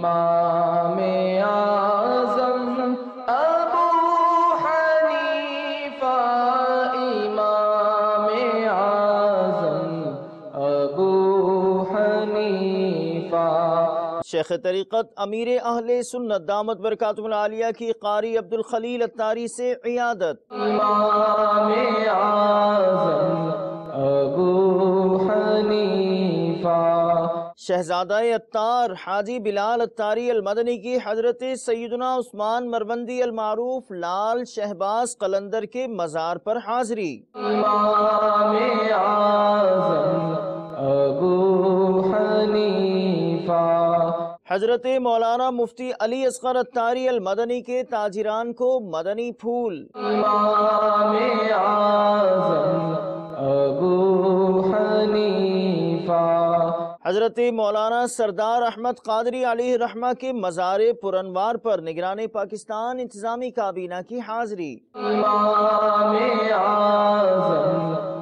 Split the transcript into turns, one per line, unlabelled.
امام اعظم ابو حنیفہ، امام اعظم ابو حنیفہ۔
شیخ طریقت امیر اہل سنت دامت برکاتہم العالیہ کی قاری عبد الخلیل اتاری سے عیادت۔
امام اعظم ابو حنیفہ۔
شہزادہ اتار حاجی بلال اتاری المدنی کی حضرت سیدنا عثمان مربندی المعروف لال شہباز قلندر کے مزار پر حاضری۔
امام اعظم ابو حنیفہ۔
حضرت مولانا مفتی علی اصغر اتاری المدنی کے تاجران کو مدنی پھول۔
امام اعظم ابو حنیفہ۔
حضرت مولانا سردار احمد قادری علیہ الرحمہ کے مزار پرانوار پر نگران پاکستان انتظامی کابینہ کی حاضری۔
امام اعظم